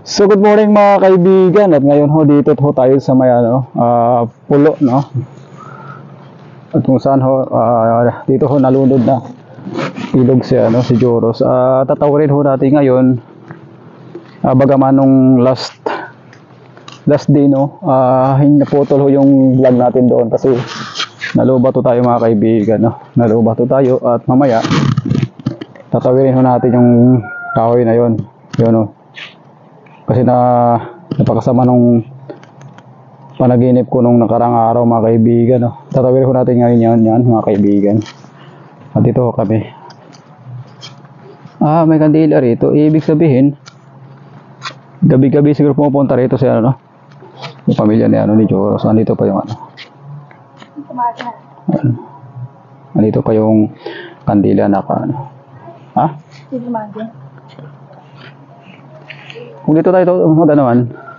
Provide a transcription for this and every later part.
So good morning mga kaibigan, at ngayon ho dito ho tayo sa may pulo, no? At kung saan ho dito ho nalunod na ilog si Joros. Tatawarin ho natin ngayon bagaman nung last day, no, naputol ho yung vlog natin doon kasi nalubato tayo mga kaibigan, no? Nalubato tayo at mamaya tatawirin ho natin yung kahoy na yun, no? Kasi napakasama nung panaginip ko nung nakarang araw mga kaibigan, no? Tatawirin ko natin ngayon yan mga kaibigan. At dito kami. May kandila rito. Ibig sabihin, gabi-gabi siguro pumupunta rito si no? Yung pamilya ni Joros. Andito pa yung andito pa yung kandila na Kung dito tayo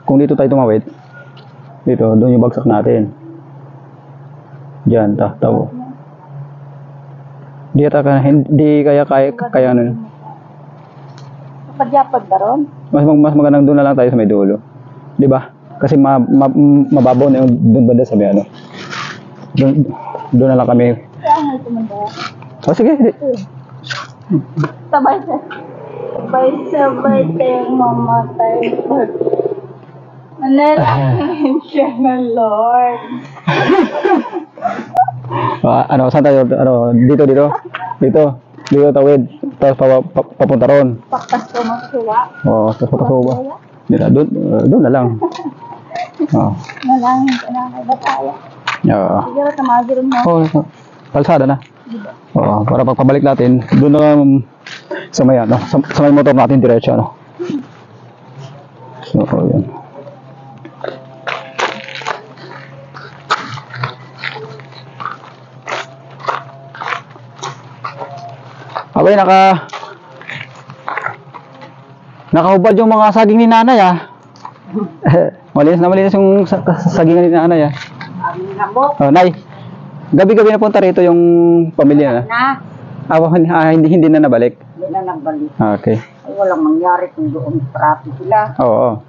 kung dito tayo tumawid, dito, doon yung bagsak natin. Diyan, tawo. Hindi kaya ano. Pagyapag na ron? Mas magandang doon na lang tayo sa may dulo. Di ba? Kasi mababaw na yung doon banda sa may ano. Doon na lang kami. Kaya nga tumanda. Sige. Sabay tayong mamatay. Manalangin siya ng Lord. Saan tayo? Dito tawid. Tapos papunta ron. Paktas ko masuwa. Oo, tapos papasuba. Doon na lang. Nalangin ka na kay Bataya. Oo. Siguro tamagin mo. Oo, kalsada na. Oo, para pagpabalik natin, doon na sa may motor natin diretso, no? So, yun. Abay, nakahubad yung mga saging ni nanay, malinis yung saging ni nanay, Nay, gabi-gabi na punta rito yung pamilya na. Hindi na nabalik. Hindi na nagbalik. Okay. Ay, walang mangyari kung doon traffic sila. Oo.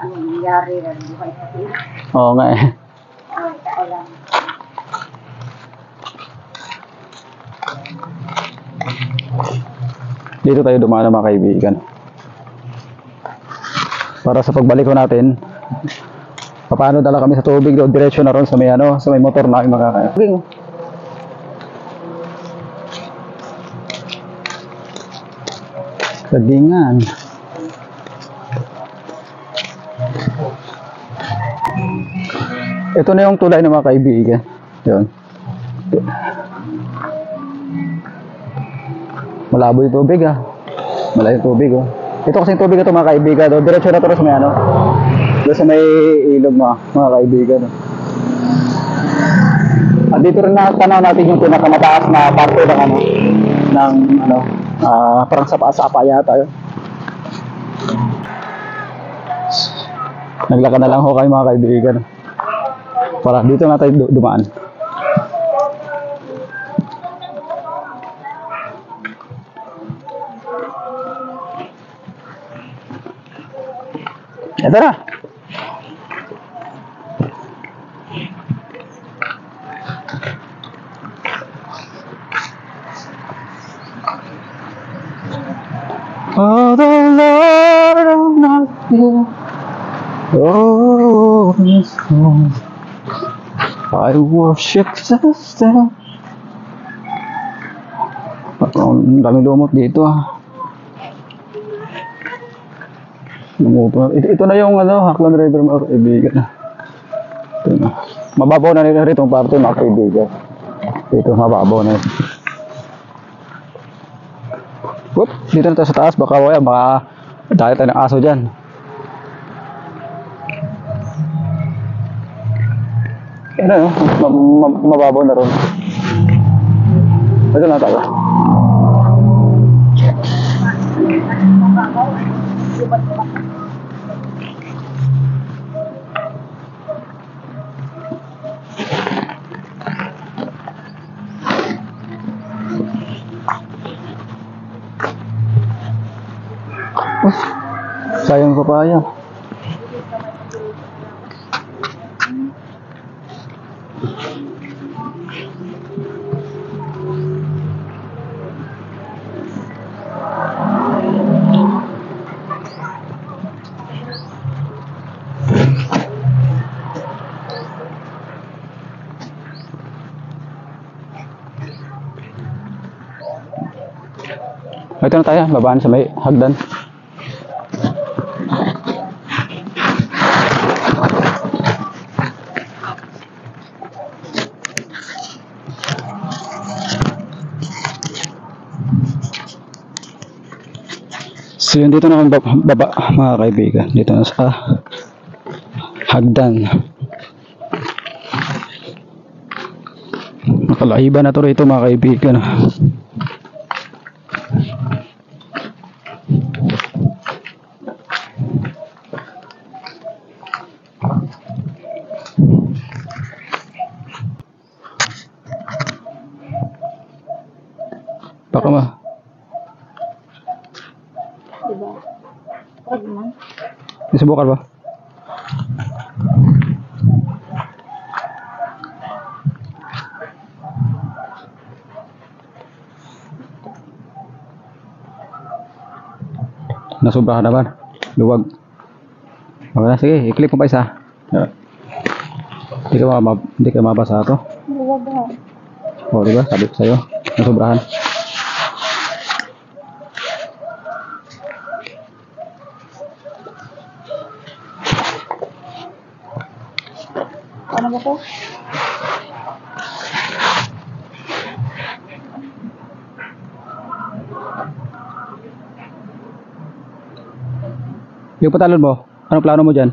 Anong nangyari na buhay sa sila? Oo nga eh. Walang. Dito tayo dumaan mga kaibigan. Para sa pagbalik ko natin, paano dala kami sa tubig doon, diretso na ron sa may motor na makakaya. Sagingan. Ito na yung tulay ng mga kaibigan. Yun. Malabo yung tubig, Malayo yung tubig, Ito kasi yung tubig ito mga kaibigan, diretso na ito sa may doon sa may ilog mga kaibigan. At dito rin natanaw natin yung pinakamataas na parte ng parang sapa yata yun. Naglakad na lang ho kayo mga kaibigan. Para dito na tayo dumaan. Ito na. Oh, the Lord of not here. Oh, this home. I worship the still. Ang daming lumot dito, Ito na yung Haklan River mga kaibigan. Ito na. Mababaw na nila rito ang parte mga kaibigan. Dito mababaw na. Whoop, dito na tayo sa taas, baka dahil tayo ng aso dyan. Yan mababaw na ron. Ito na tayo. Sayang papaya. Ito na tayo, babaan sa may hagdan. So yun, dito na kami baba mga kaibigan. Dito na sa hagdan. Nakalaiba na to rito mga kaibigan. Baka Diba? Huwag man. Isubukan ba? Nasobrahan naman. Luwag. Okay na, sige. I-clip mo pa isa. Hindi ka mabasa ito. Huwag ba? O, diba? Sabi ko sa'yo. Nasobrahan. Ano ba ko? Yung patalon mo, anong plano mo dyan?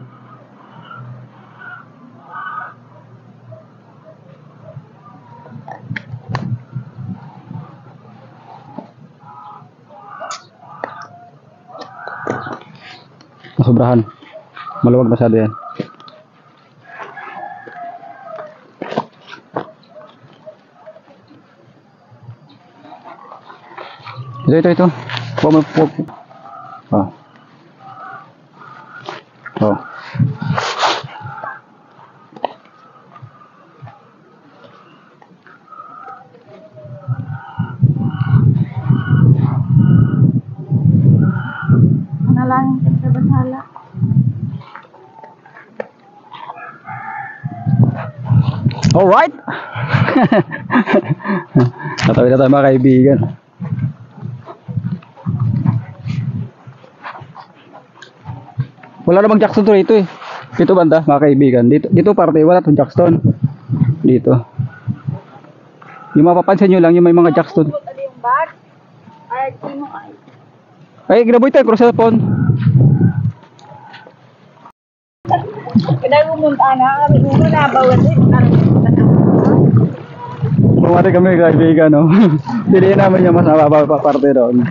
Nasobrahan. Maluwag masyado yan. Ito. Huwag. Oh. Oh. Manalangin ka sa bahala. Alright! Natawid na tayo mga kaibigan. Wala namang Jackson to rito eh. Dito banda mga kaibigan. Dito parte wala tong Jackson. Dito. Yung mapapansin nyo lang yung may mga Jackson. Ano yung bag? Ay, sino ay? Ay, ginaboy tayo cross cellphone. Kaya pumunta na kami muna bawal din. Bumati kami kaibigan no. Piliin namin yung mas mababa pa parte doon.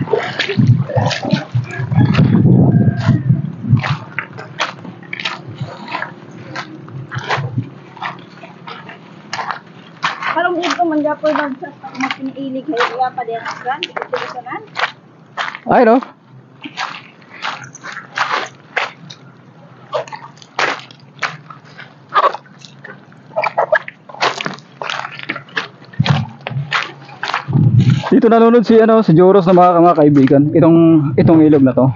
Parang dito man dapat sa makiniilig kaya pa din ang brand. Ito sa nan. Ay no. Dito nanonood si si Joros na mga kaibigan. Itong ilog na to.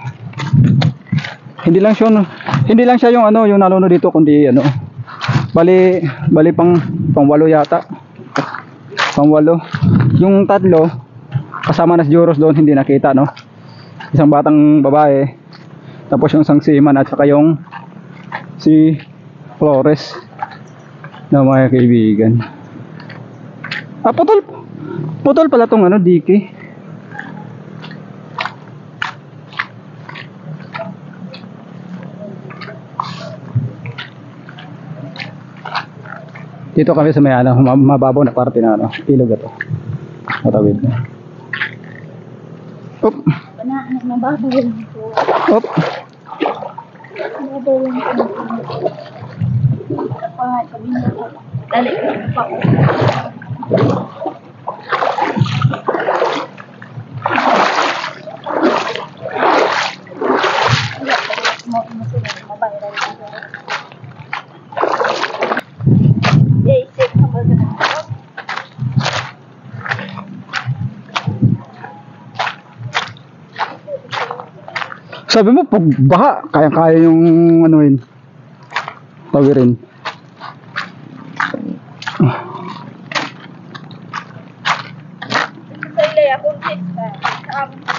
Hindi lang siya yung yung nanonood dito kundi bali pang 8 yata. Pang 8. Yung 3 kasama na si Joros doon hindi nakita no. Isang batang babae. Tapos yung isang seaman at saka yung si Flores na mga kaibigan. Putol pala tong diki. Dito kami sa may mababaw na parte na ilog ito. Matawid. Op. Mababaw lang ito. Op. Mababaw lang ito. Sabi mo ko. Dali pa ko. mo sila, mabayaran ka. Yay, safe ka ba na? Sabi mo, pag baha, kaya-kaya yung ano yun. Tawirin. Sa ilay ako, safe ka. Sa amin ko.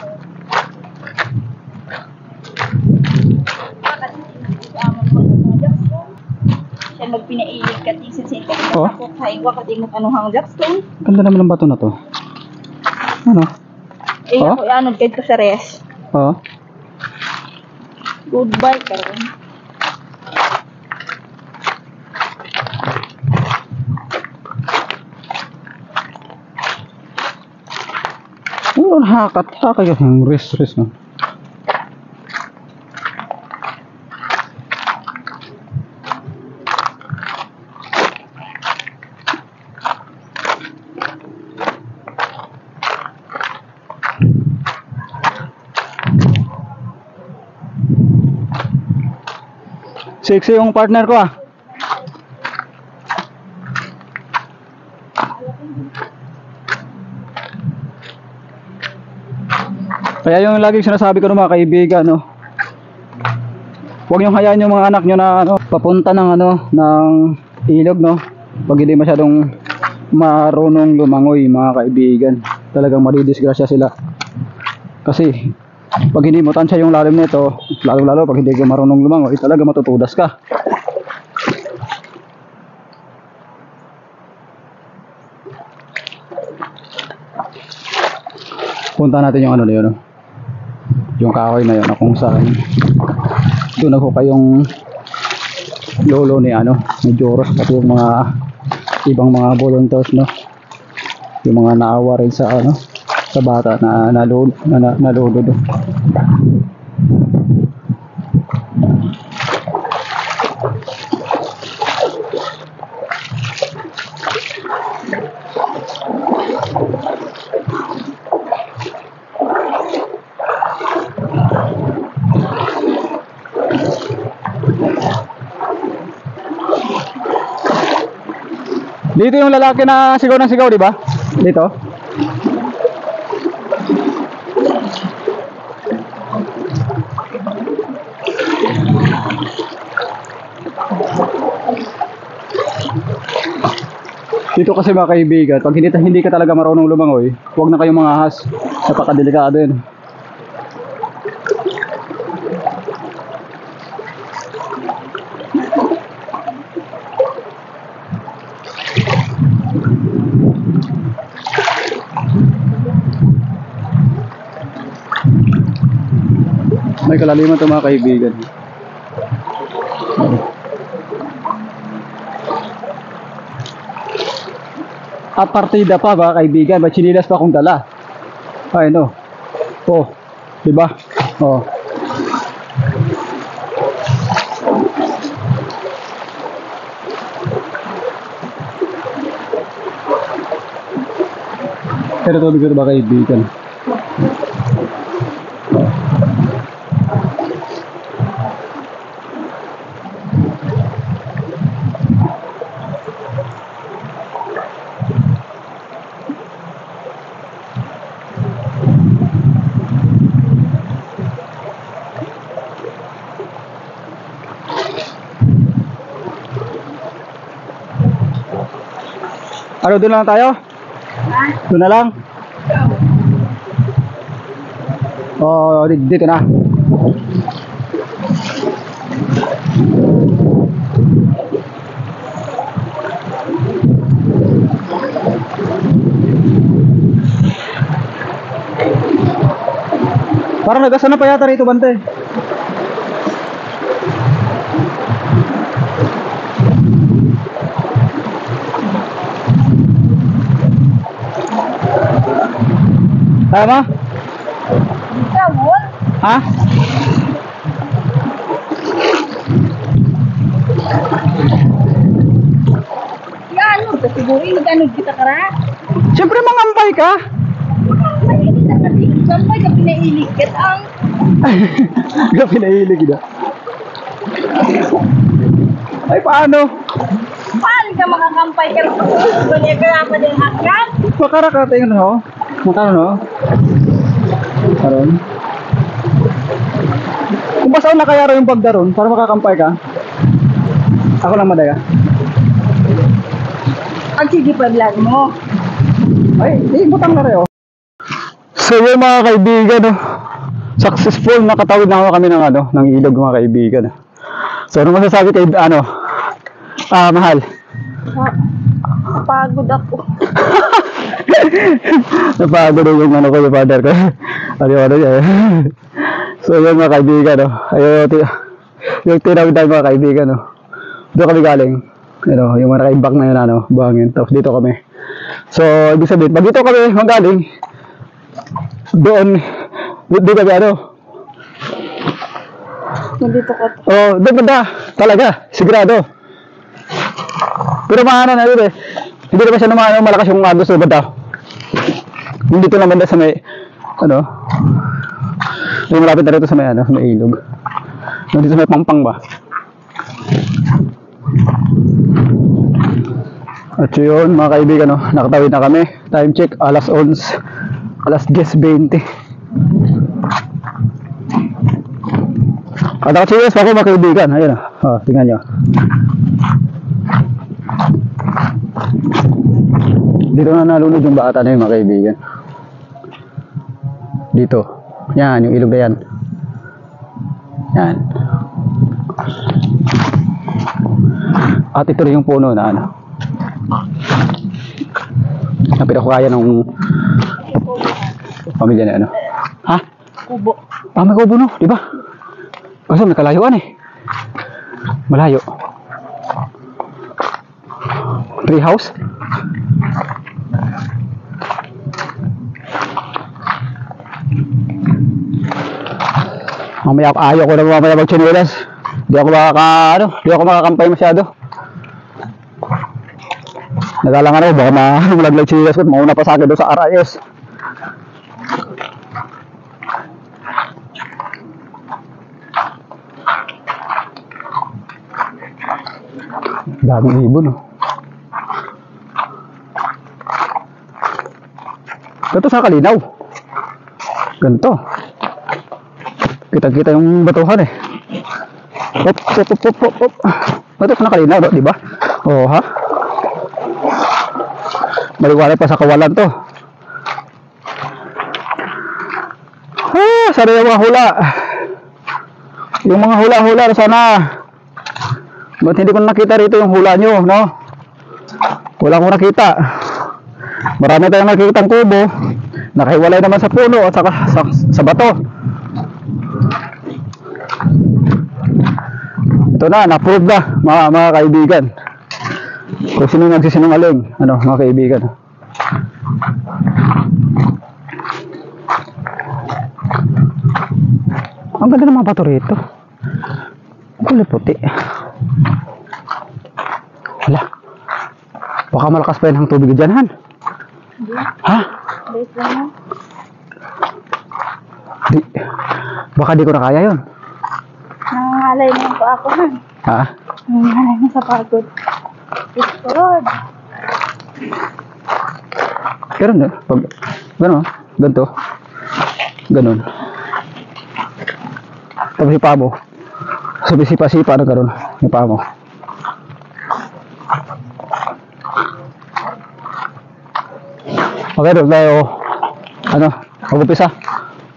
Bakit hindi sa amin ko mga Jackson? Siya magpinailig ka, tisin sa ito. Oh? Ako, kaigwa ka din anuhang Jackson. Ganda naman ng bato na to. Ano? Eh, Oh? ako anod kahit ko sa res. Oo. Goodbye, karon. Oo, hakat yung rest no. Sexy yung partner ko ah. Kaya yung laging sinasabi ko ng mga kaibigan, no. Huwag niyong hayaan yung mga anak niyo na ano, papunta ng ano, ng ilog, no. Pag hindi masyadong marunong lumangoy, mga kaibigan, talagang madidisgrasya sila. Kasi pag hindi mo tansya yung lalim nito, lalo pag hindi ka marunong lumangoy, talaga matutudas ka. Punta natin yung ano na yun, no? Yung kahoy na yun, na kung saan doon ako kayong lolo ni ano, ni Joros, pati yung mga ibang mga volunteers, no? Yung mga naawa rin sa ano, sa bata na nalulod. Dito yung lalaki na sigaw ng sigaw, di ba? Dito. Dito kasi mga kaibigan, pag hindi ka talaga marunong lumangoy, huwag na kayong mga ahas. Napakadelikado yun. May kalaliman ito mga kaibigan. At partida pa ba kaibigan, may chinilas pa akong dala. Ay no. Oh, di ba? Oh. Pero tubig ito ba kaibigan? Ano, doon lang tayo? Ha? Doon na lang? Oo, dito na. Parang nagasa na pa yata rito, bante. Tama? Tawon? Ha? Yan, ano? Siguro yung ganun kita kara. Siyempre mangampay ka. Ay, kita kasi. Sampai ka pinailigkat ang... Gabi nahilig na. Ay, paano? Paano ka makakampay ka? Banya ka pa din agad? Makarakating no? Makano no? Karon. Kung basaw na kaya rin yung pagdaron para makakampay ka. Ako lang madaya. Ang sige pa vlog mo. Ay, butang na rin oh. So yun mga kaibigan, no? Successful nakatawid na kami ng ng ilog mga kaibigan. So ano masasabi kay mahal? Pagod ako. Napagod yung ko yung father ko. Ano niya. So yun mga kaibigan, no? Yung tinawid tayo mga kaibigan, no? Doon kami galing. Yung mga naka-imbak na yun, buhangin. Tapos dito kami. So, ibig sabihin, pag dito kami magaling, doon kami Nandito ka. oh, doon banda, talaga, sigurado. Pero maano na yun hindi naman siya naman malakas yung agos na banda. Hindi dito naman sa may, yung malapit na rito sa may, sa may ilog. Nandito sa may pampang ba? At yun mga kaibigan, nakatawid na kami. Time check, alas 10:20. At nakachiyos pa ako mga kaibigan. Ayun tingnan nyo. Dito na nalunod yung bata na yun mga kaibigan. Dito. Yan, yung ilog na yan. Yan. At ito rin yung puno na na pinakukaya ng pamilya na ha? Kubo. May kubo no, di ba? Kasi may kalayuan malayo. Tree house. Mamaya ayaw ko na mamaya mag-chinelas. Di ako makakampay masyado. Nagalangan ako, baka malaglag chinelas ko. Mauna pa sa akin doon sa RIS. Daming ibon Ito sa Kalinaw. Ganito. Kita-kita yung batuhan Op. Ito sa Kalinaw, di ba? Oh, ha? Maliwanag pa sa kawalan to. Sana yung mga hula. Yung mga hula-hula sana. Ba't hindi ko nakita rito yung hula nyo, no? Wala akong nakita. Marami tayong nakikita ang kubo. Nakahiwalay naman sa puno at sa bato. Ito na, na-prove na mga kaibigan. Kung sino nagsisinungaling, mga kaibigan. Ang ganda ng mga bato rito. Kulay puti. Wala. Baka malakas pa yun ang tubig dyan, Han. Ha? Baka di ko na kaya yun. Nangangalay mo pa ako, Han. Ha? Nangangalay mo sa pagod. Lord. Pero pag ganito, ganon. Tapos si Pamo, sipa-sipa na karon ni Pamo. Okay, doon tayo, mag-upisa.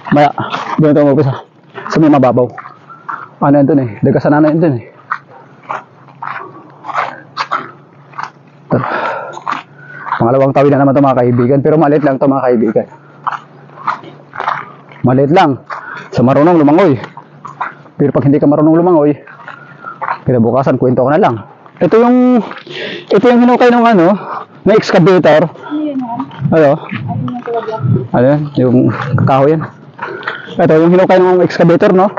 Maya, doon tayo mag-upisa. Sa may mababaw. Yan dun dagasan na yun dun Pangalawang tawid na naman ito mga kaibigan, pero maliit lang ito mga kaibigan. Maliit lang sa marunong lumangoy. Pero pag hindi ka marunong lumangoy, kinabukasan kwento ko na lang. Ito yung hinukay ng na excavator. Yung kahoy yan. Ito yung hinukay ng excavator, no?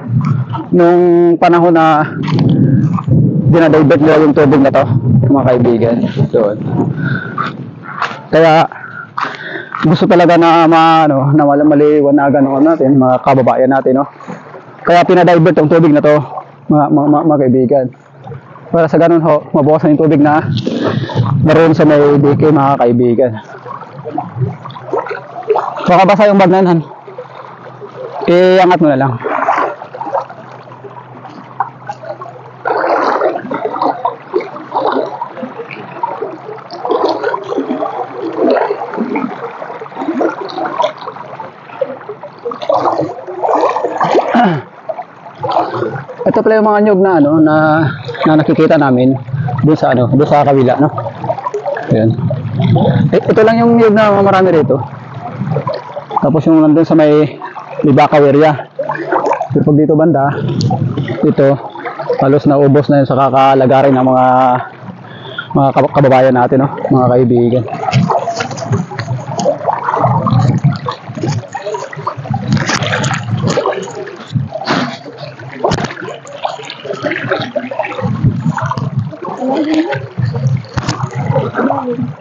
Nung panahon na dinadivert nila yung tubig na to, mga kaibigan. Doon. Kaya gusto talaga na maliwanagan natin, mga kababayan natin, no? Kaya pinadivert yung tubig na to mga kaibigan. Para sa ganun ho, mabawasan yung tubig na naroon sa may dike mga kaibigan. Baka basa yung bag na yun, Han. Iangat mo na lang. Ito pala yung mga nyug na ano na nakikita namin doon sa doon sa kabila, no. Ayun. Ito lang yung nyug na marami rito. Tapos yung nandun sa may Libakaw area. Pero pag dito banda, ito halos na ubos na yun sa kakalagarin ng mga kababayan natin, no, mga kaibigan.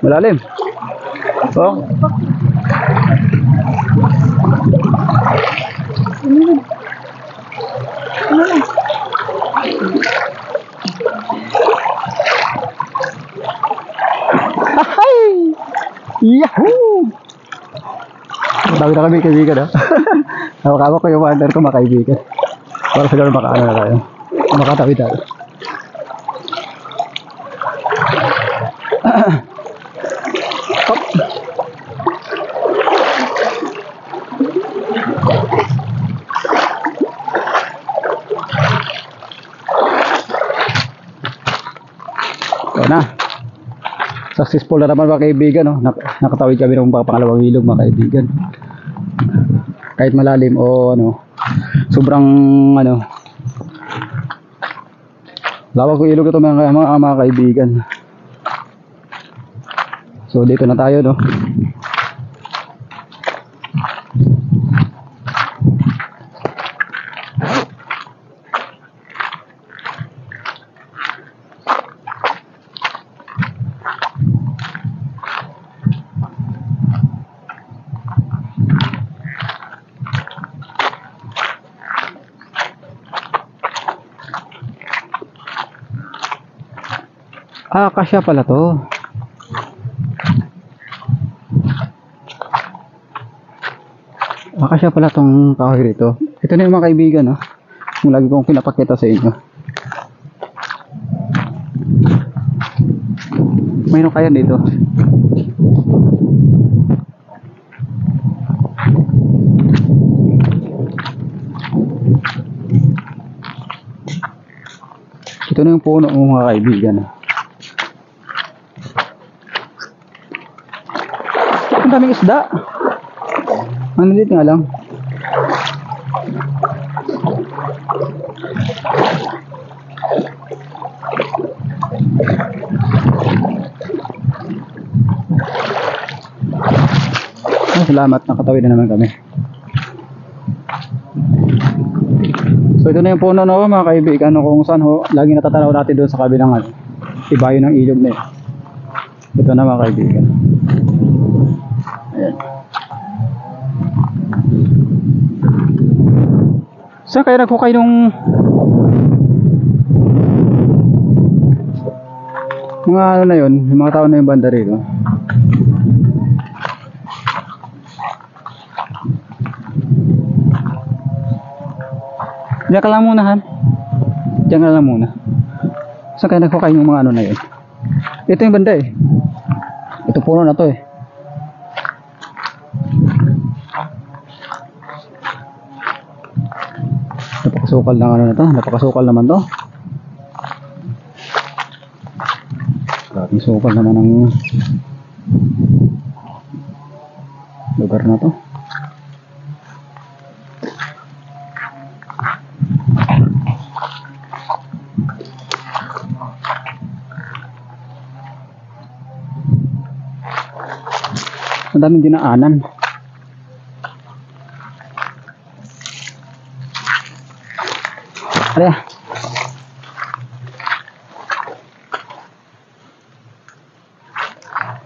Malalim. Oh. Hay! Yahoo! Dami na kami kaibigan, ha? Nakakama ko yung wander ko, mga kaibigan. Para sa gano'n makaano na tayo. Makatawid tayo. Na. Successful na naman mga kaibigan, no? Nakatawid kami ng pangalawang ilog mga kaibigan. Kahit malalim o sobrang lawak ng ilog ito mga kaibigan. So dito na tayo, no. Kasya pala to. Kasya pala tong kahoy rito. Ito na yung mga kaibigan, no? Yung lagi kong pinapakita sa inyo. Mayroon kaya dito. Ito na yung puno ng mga kaibigan. Ang daming isda. Ano dito nga lang. Salamat, nakatawid na naman kami. So ito na yung puno, no, mga kaibigan, kung saan lagi natatanaw natin doon sa kabilang ibayo ng ilog na yun. Ito na mga kaibigan. Ayan. Saan kayo naghukay nung mga na yun, yung mga tao na yung banda rito? Diyan ka lang muna, Han. Diyan ka lang muna. Saan kayo naghukay yung mga na yun? Ito yung banda eh. Ito puno na to eh. Napakasukal na to. Napakasukal naman to. Maraming sukal naman ng lugar na to. Ang daming dinaanan. Ayan.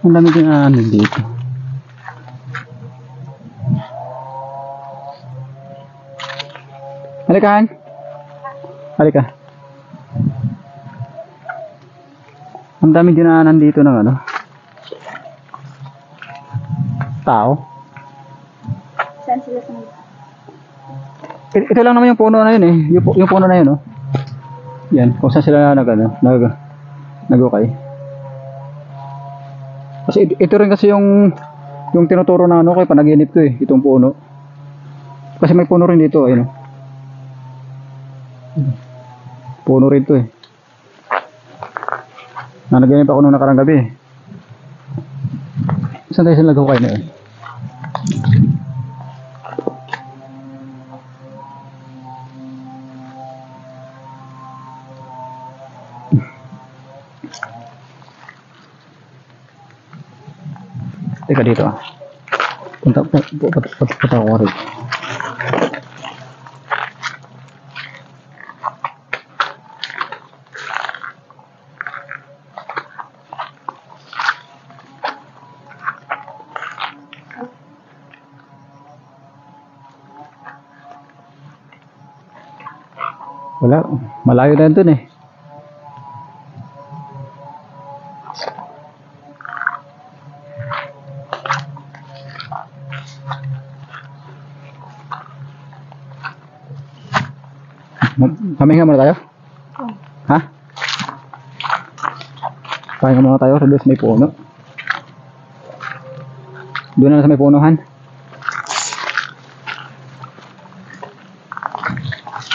Ang daming dinaanan dito. Halika, Han. Halika. Ang daming dinaanan dito ng ano, tao. Saan sila sa Ito lang naman yung puno na yun eh. Yung puno na yun, oh. Yan, kung saan sila nagukay. Kasi ito rin kasi yung tinuturo na ano ko, panaginip ko eh, itong puno. Kasi may puno rin dito, ayun. Puno rin to eh. Nanaginip ako nung nakarang gabi eh. Saan tayo sila nagukay na yun? Teka dito ah. Punta ako rin. Wala, malayo na dun eh. Pahinga muna tayo? Ha? Pahinga muna tayo sa doon sa may puno. Doon na sa may punuhan.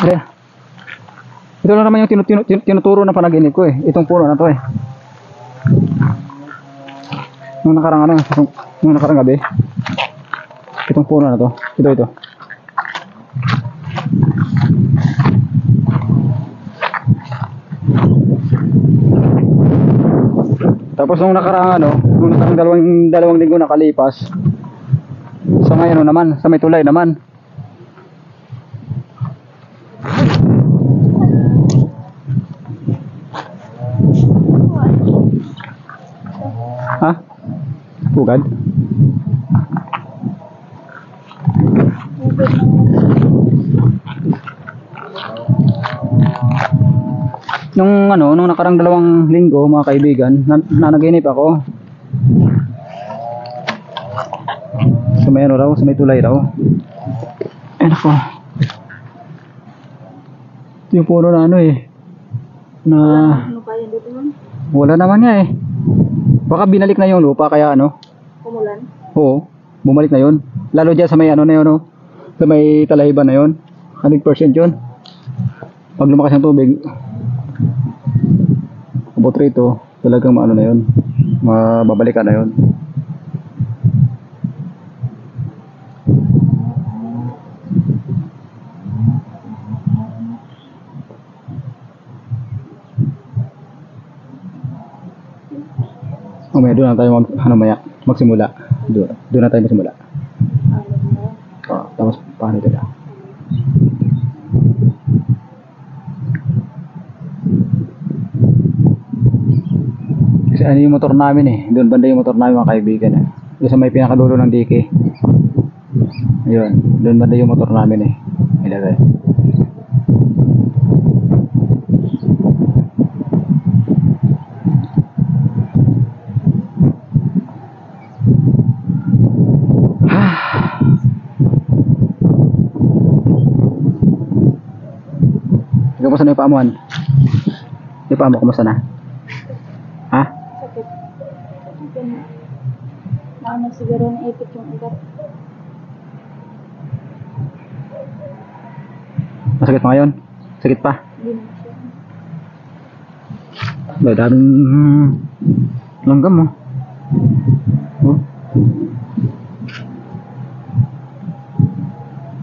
Ayan. Ito lang naman yung tinuturo na panaginip ko eh. Itong puno na to eh. Nung nakarang gabi. Itong puno na to. Ito. Tapos nung nakarang dalawang linggo nakalipas, sa ngayon naman, sa may tulay naman. Ha? Pugad? Nung nakarang dalawang linggo mga kaibigan, nanaginip ako. Sa may sa may tulay raw. Ayun ako. Ito yung puno na na ano kaya dito man? wala naman nga eh. Baka binalik na yung lupa kaya Kumulan? Oo, bumalik na yun. Lalo dyan sa may na yun sa may Talahiban na yun. 100% yun. Pag lumakas ng tubig, abot rito, talagang na yun. Mababalikan na yun. Mamaya doon na tayo magsimula. Doon na tayo magsimula. Tapos paano ito na? Kasi ano yung motor namin eh. Doon banda yung motor namin mga kaibigan eh. Doon sa may pinakadulo ng dike. Ayun, doon banda yung motor namin eh. Ilagay. Kumusta na yung paamuhan? Yung paa mo, kumusta na? Ha? Sakit. Ano siguro naipit yung ugat. Masakit pa ngayon? Sakit pa? Hindi naman siya. May daming langgam mo. Oh.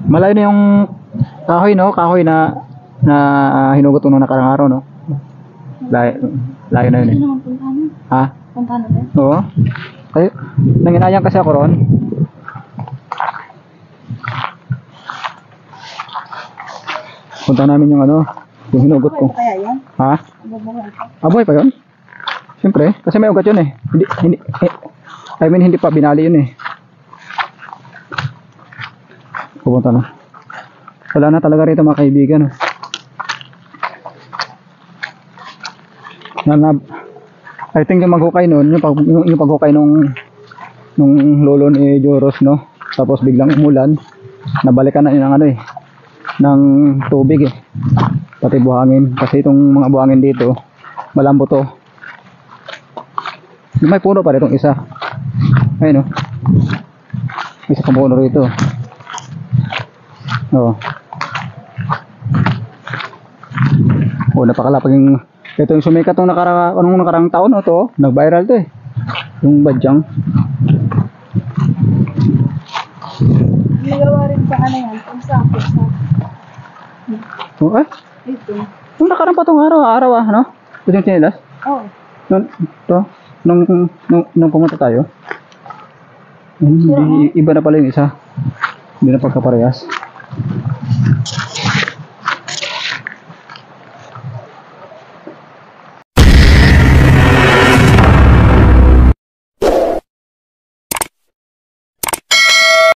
Malayo na yung kahoy kahoy na hinugot nung nakarang araw layo na yun eh. Ano naman puntahan mo? Ha? Puntahan natin? Oo. Ay, nanginayang kasi ako ron. Punta namin yung yung hinugot ko. Kaya yan? Ha? Mabubuhay ka? Aboy pa yun? Siyempre, kasi may ugat yun eh. Hindi pa binali yun eh. Pupunta na. Wala na talaga rito mga kaibigan. I think yung maghukay nun, yung paghukay nung lolo ni Joros, no? Tapos biglang umulan, nabalikan na yun ng ano eh, ng tubig eh. Pati buhangin. Kasi itong mga buhangin dito, malambot to. May puno pa rin itong isa. Ayun, no? Isa pang puno rito. Oo. Oh, napakalapag yung ito yung sumikat nung nakarang taon, no, to, nag-viral to eh. Yung badyang. Nagawa rin sa ano yan, kung sa Oh, eh? ito. Nung nakarang pa tong araw no? Ito yung tinilas? Oh. Nung pumunta tayo. Hindi, iba na pala yung isa. Hindi na pagkaparehas.